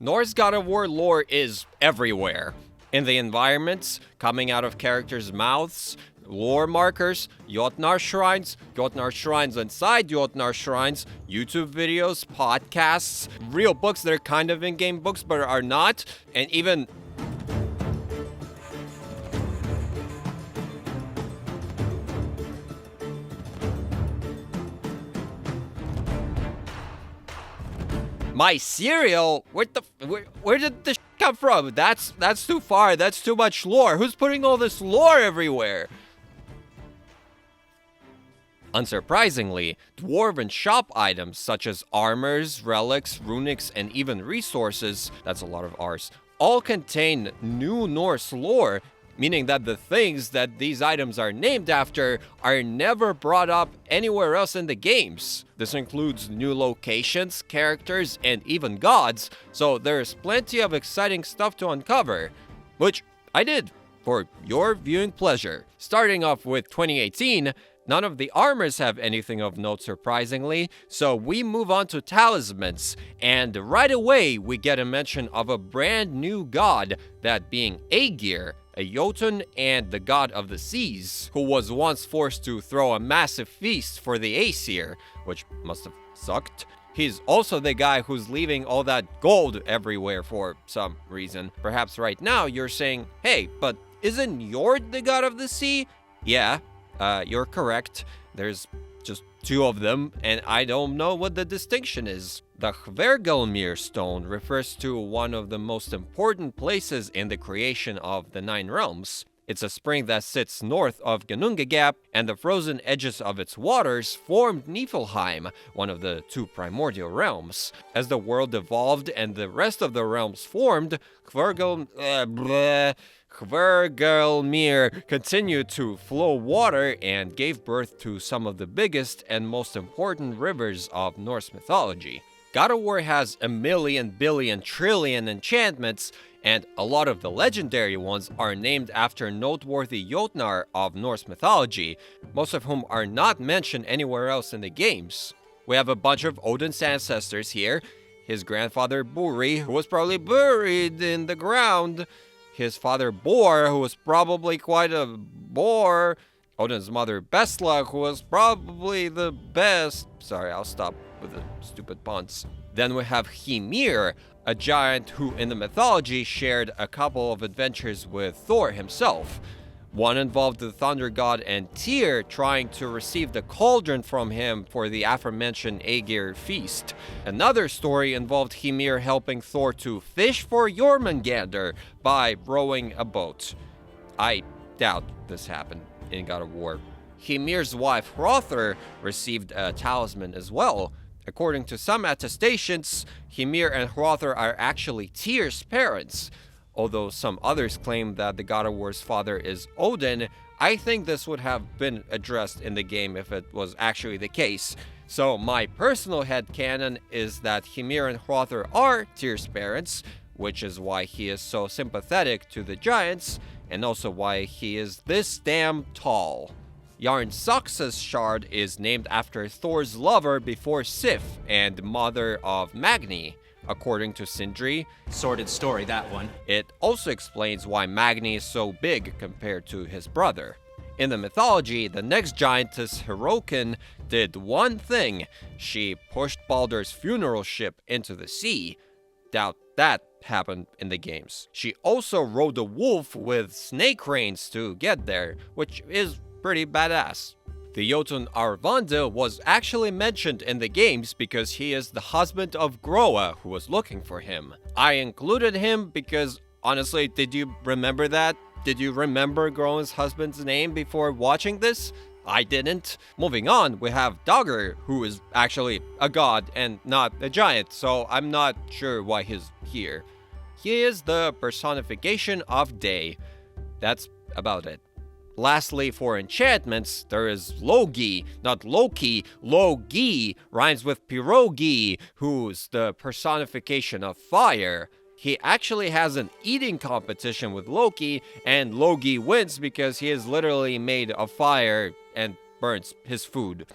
Norse God of War lore is everywhere. In the environments, coming out of characters' mouths, lore markers, Jotnar shrines inside Jotnar shrines, YouTube videos, podcasts, real books that are kind of in-game books but are not, and even my cereal? Where did this come from? That's too far. That's too much lore. Who's putting all this lore everywhere? Unsurprisingly, Dwarven shop items such as armors, relics, runics, and even resources, that's a lot of R's, all contain new Norse lore, meaning that the things that these items are named after are never brought up anywhere else in the games. This includes new locations, characters, and even gods, so there's plenty of exciting stuff to uncover, which I did for your viewing pleasure. Starting off with 2018, none of the armors have anything of note, surprisingly, so we move on to Talismans, and right away we get a mention of a brand new god, that being Aegir, a Jotun and the god of the seas, who was once forced to throw a massive feast for the Aesir, which must have sucked. He's also the guy who's leaving all that gold everywhere for some reason. Perhaps right now you're saying, hey, but isn't Jord the god of the sea? Yeah, you're correct. There's just two of them, and I don't know what the distinction is. The Hvergelmir stone refers to one of the most important places in the creation of the Nine Realms. It's a spring that sits north of Ginnungagap, and the frozen edges of its waters formed Niflheim, one of the two primordial realms. As the world evolved and the rest of the realms formed, Hvergelmir continued to flow water and gave birth to some of the biggest and most important rivers of Norse mythology. God of War has a million, billion, trillion enchantments, and a lot of the legendary ones are named after noteworthy Jotnar of Norse mythology, most of whom are not mentioned anywhere else in the games. We have a bunch of Odin's ancestors here, his grandfather Buri, who was probably buried in the ground, his father Bor, who was probably quite a bore, Odin's mother Bestla, who was probably the best. Sorry, I'll stop with the stupid puns. Then we have Hymir, a giant who in the mythology shared a couple of adventures with Thor himself. One involved the thunder god and Tyr trying to receive the cauldron from him for the aforementioned Aegir feast. Another story involved Hymir helping Thor to fish for Jormungandr by rowing a boat. I doubt this happened in God of War. Hymir's wife Hrothgar received a talisman as well. According to some attestations, Hymir and Hrothgar are actually Tyr's parents. Although some others claim that the God of War's father is Odin, I think this would have been addressed in the game if it was actually the case. So my personal headcanon is that Hymir and Hrothgar are Tyr's parents, which is why he is so sympathetic to the giants, and also why he is this damn tall. Jarnsaxa's shard is named after Thor's lover before Sif and mother of Magni. According to Sindri, sordid story, that one. It also explains why Magni is so big compared to his brother. In the mythology, the next giantess Hirokin did one thing. She pushed Baldur's funeral ship into the sea. Doubt that happened in the games. She also rode a wolf with snake reins to get there, which is pretty badass. The Jotun Arvanda was actually mentioned in the games because he is the husband of Groa, who was looking for him. I included him because, honestly, did you remember that? Did you remember Groa's husband's name before watching this? I didn't. Moving on, we have Dagr, who is actually a god and not a giant, so I'm not sure why he's here. He is the personification of day. That's about it. Lastly, for enchantments, there is Logi, not Loki. Logi rhymes with pierogi, who's the personification of fire. He actually has an eating competition with Loki, and Logi wins because he is literally made of fire and burns his food.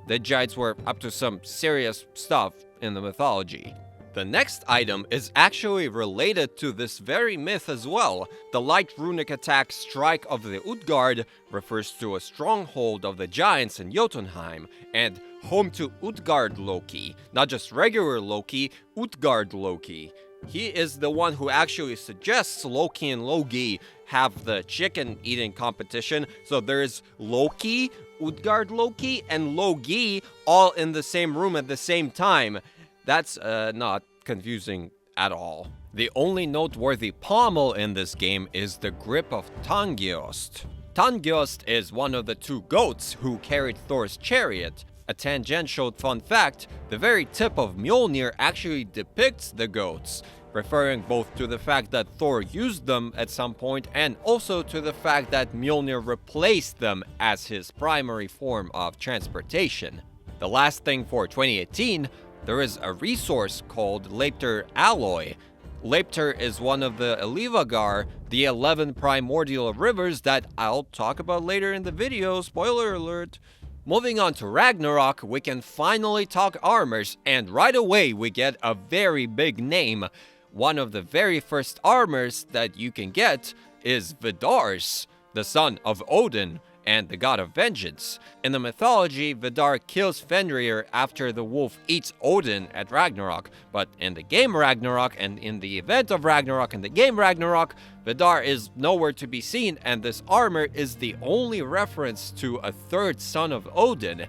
The giants were up to some serious stuff in the mythology. The next item is actually related to this very myth as well. The light runic attack Strike of the Utgard refers to a stronghold of the giants in Jotunheim, and home to Utgard Loki, not just regular Loki, Utgard Loki. He is the one who actually suggests Loki and Logi have the chicken eating competition, so there's Loki, Utgard Loki, and Logi all in the same room at the same time. That's not confusing at all. The only noteworthy pommel in this game is the grip of Tangiost. Tangiost is one of the two goats who carried Thor's chariot. A tangential fun fact, the very tip of Mjolnir actually depicts the goats, referring both to the fact that Thor used them at some point and also to the fact that Mjolnir replaced them as his primary form of transportation. The last thing for 2018, there is a resource called Leipter Alloy. Leipter is one of the Elivagar, the 11 primordial rivers that I'll talk about later in the video, spoiler alert. Moving on to Ragnarok, we can finally talk armors, and right away we get a very big name. One of the very first armors that you can get is Vidar's, the son of Odin and the god of vengeance. In the mythology, Vidar kills Fenrir after the wolf eats Odin at Ragnarok, but in the game Ragnarok and in the event of Ragnarok and the game Ragnarok, Vidar is nowhere to be seen, and this armor is the only reference to a third son of Odin.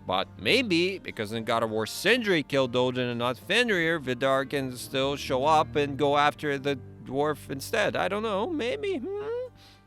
But maybe, because in God of War Sindri killed Odin and not Fenrir, Vidar can still show up and go after the dwarf instead. I don't know, maybe?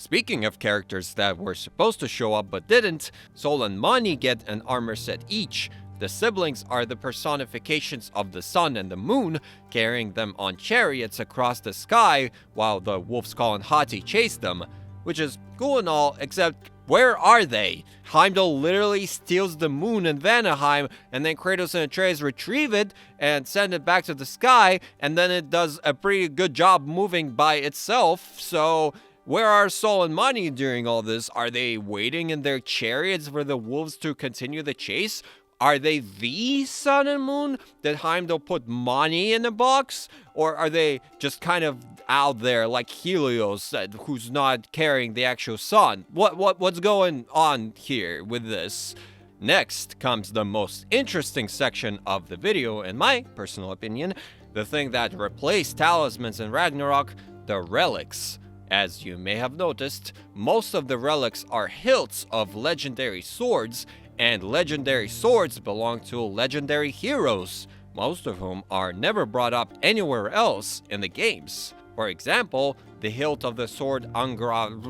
Speaking of characters that were supposed to show up but didn't, Sol and Mani get an armor set each. The siblings are the personifications of the sun and the moon, carrying them on chariots across the sky while the Wolf's Call and Hati chase them, which is cool and all, except where are they? Heimdall literally steals the moon in Vanaheim, and then Kratos and Atreus retrieve it and send it back to the sky, and then it does a pretty good job moving by itself, so where are Sol and Mani during all this? Are they waiting in their chariots for the wolves to continue the chase? Are they the sun and moon? Did Heimdall put Mani in a box? Or are they just kind of out there like Helios, who's not carrying the actual sun? What's going on here with this? Next comes the most interesting section of the video, in my personal opinion, the thing that replaced Talismans in Ragnarok, the relics. As you may have noticed, most of the relics are hilts of legendary swords, and legendary swords belong to legendary heroes, most of whom are never brought up anywhere else in the games. For example, the hilt of the sword Angrath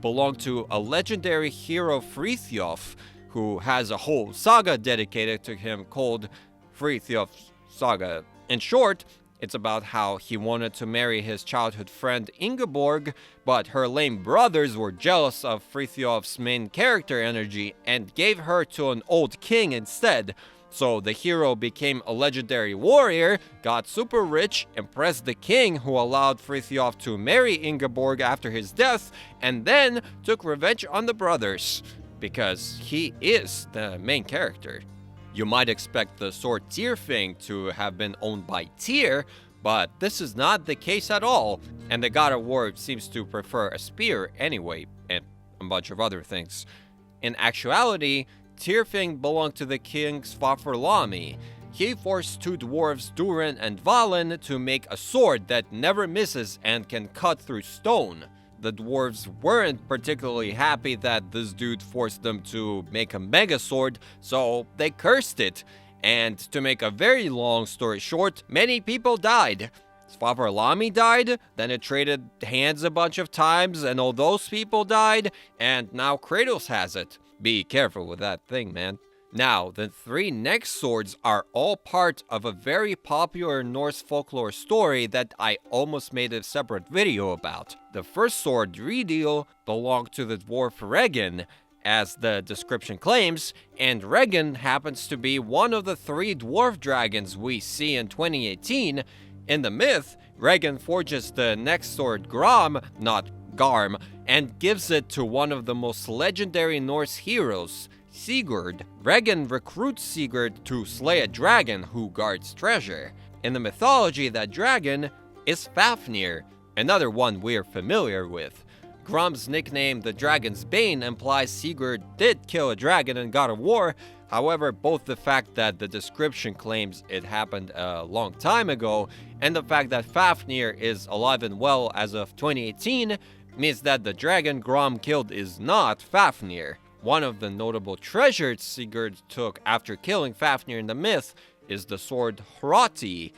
belonged to a legendary hero Frithjof, who has a whole saga dedicated to him called Frithjof's Saga. In short, it's about how he wanted to marry his childhood friend Ingeborg, but her lame brothers were jealous of Frithjof's main character energy and gave her to an old king instead. So the hero became a legendary warrior, got super rich, impressed the king who allowed Frithjof to marry Ingeborg after his death, and then took revenge on the brothers, because he is the main character. You might expect the sword Tyrfing to have been owned by Tyr, but this is not the case at all, and the God of War seems to prefer a spear anyway, and a bunch of other things. In actuality, Tyrfing belonged to the king Svafarlami. He forced two dwarves, Durin and Valen, to make a sword that never misses and can cut through stone. The dwarves weren't particularly happy that this dude forced them to make a mega sword, so they cursed it. And to make a very long story short, many people died. Svafarlami died, then it traded hands a bunch of times, and all those people died, and now Kratos has it. Be careful with that thing, man. Now, the three next swords are all part of a very popular Norse folklore story that I almost made a separate video about. The first sword, Ridil, belonged to the dwarf Regin, as the description claims, and Regin happens to be one of the three dwarf dragons we see in 2018. In the myth, Regin forges the next sword Grom, not Garm, and gives it to one of the most legendary Norse heroes, Sigurd. Regin recruits Sigurd to slay a dragon who guards treasure. In the mythology, that dragon is Fafnir, another one we're familiar with. Grom's nickname, the Dragon's Bane, implies Sigurd did kill a dragon in God of War. However, both the fact that the description claims it happened a long time ago and the fact that Fafnir is alive and well as of 2018 means that the dragon Grom killed is not Fafnir. One of the notable treasures Sigurd took after killing Fafnir in the myth is the sword Hroti.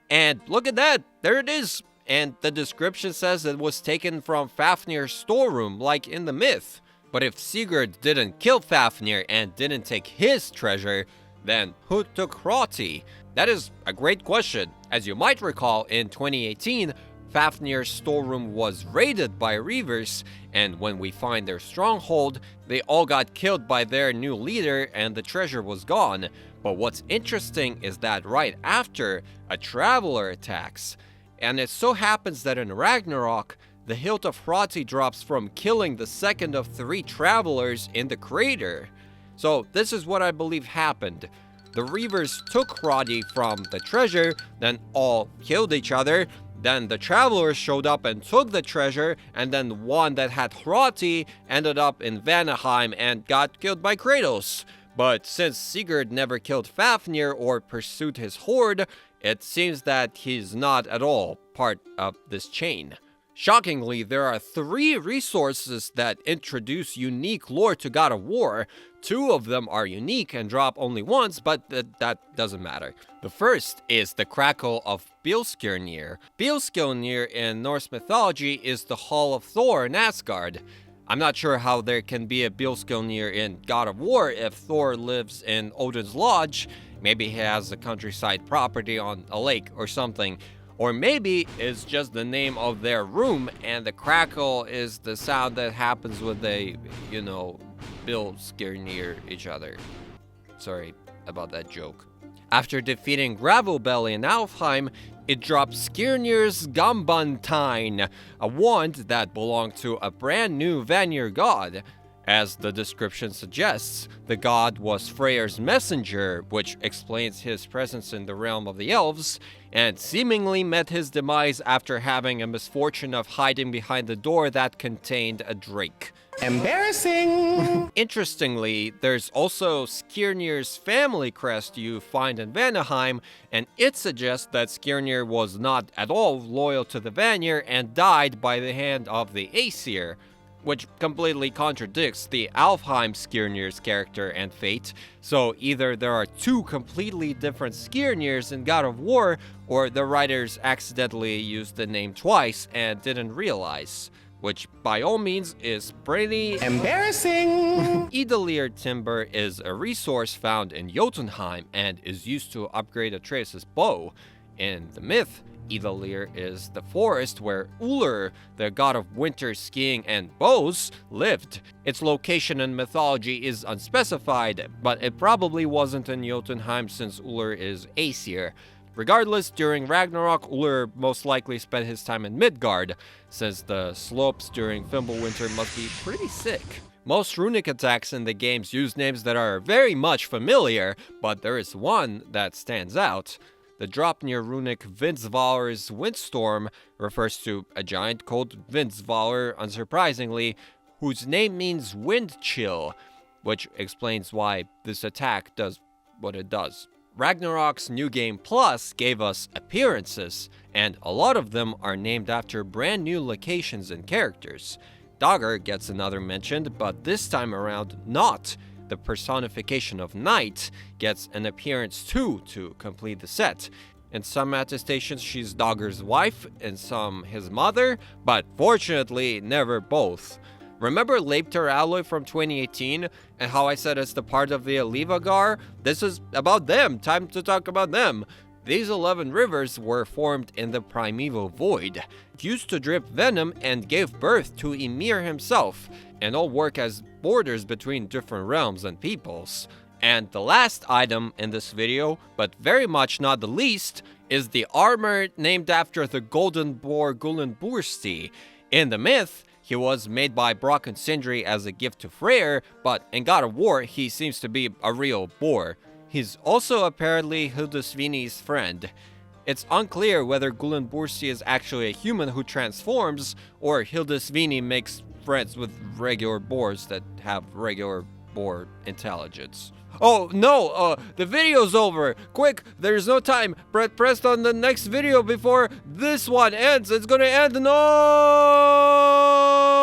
And look at that, there it is! And the description says it was taken from Fafnir's storeroom, like in the myth. But if Sigurd didn't kill Fafnir and didn't take his treasure, then who took Hroti? That is a great question. As you might recall, in 2018, Fafnir's storeroom was raided by Reavers, and when we find their stronghold, they all got killed by their new leader and the treasure was gone. But what's interesting is that right after, a traveler attacks. And it so happens that in Ragnarok, the hilt of Hroti drops from killing the second of 3 travelers in the crater. So this is what I believe happened. The Reavers took Hroti from the treasure, then all killed each other. Then the travelers showed up and took the treasure, and then one that had Hroti ended up in Vanaheim and got killed by Kratos. But since Sigurd never killed Fafnir or pursued his hoard, it seems that he's not at all part of this chain. Shockingly, there are 3 resources that introduce unique lore to God of War. 2 of them are unique and drop only once, but that doesn't matter. The first is the Crackle of Bilskirnir. Bilskirnir in Norse mythology is the Hall of Thor in Asgard. I'm not sure how there can be a Bilskirnir in God of War if Thor lives in Odin's Lodge. Maybe he has a countryside property on a lake or something. Or maybe it's just the name of their room and the crackle is the sound that happens when they, Bilskir near each other. Sorry about that joke. After defeating Gravelbelly in Alfheim, it dropped Skirnir's Gambantine, a wand that belonged to a brand new Vanir god. As the description suggests, the god was Freyr's messenger, which explains his presence in the realm of the elves, and seemingly met his demise after having a misfortune of hiding behind the door that contained a drake. Embarrassing! Interestingly, there's also Skirnir's family crest you find in Vanaheim, and it suggests that Skirnir was not at all loyal to the Vanir and died by the hand of the Aesir, which completely contradicts the Alfheim Skirnir's character and fate. So either there are 2 completely different Skirnirs in God of War, or the writers accidentally used the name twice and didn't realize. Which by all means is pretty embarrassing. Idalir timber is a resource found in Jotunheim and is used to upgrade Atreus' bow. In the myth, Idalir is the forest where Ullr, the god of winter skiing and bows, lived. Its location in mythology is unspecified, but it probably wasn't in Jotunheim since Ullr is Aesir. Regardless, during Ragnarok, Ullr most likely spent his time in Midgard, since the slopes during Fimbulwinter must be pretty sick. Most runic attacks in the games use names that are very much familiar, but there is one that stands out. The Dropnir runic Vindsvalr's Windstorm refers to a giant called Vindsvalr, unsurprisingly, whose name means wind chill, which explains why this attack does what it does. Ragnarok's New Game Plus gave us appearances, and a lot of them are named after brand new locations and characters. Dagr gets another mention, but this time around not. The personification of night gets an appearance too to complete the set. In some attestations she's Dagr's wife, in some his mother, but fortunately never both. Remember Leipter Alloy from 2018 and how I said it's the part of the Alivagar? This is about them, time to talk about them. These 11 rivers were formed in the primeval void, used to drip venom and gave birth to Ymir himself, and all work as borders between different realms and peoples. And the last item in this video, but very much not the least, is the armor named after the golden boar Gullinbursti. In the myth, He was made by Brock and Sindri as a gift to Freyr, but in God of War, he seems to be a real boar. He's also apparently Hildisvini's friend. It's unclear whether Gullinbursti is actually a human who transforms, or Hildisvini makes friends with regular boars that have regular boar intelligence. Oh no, the video's over. Quick, there's no time. Press on the next video before this one ends. It's gonna end. No!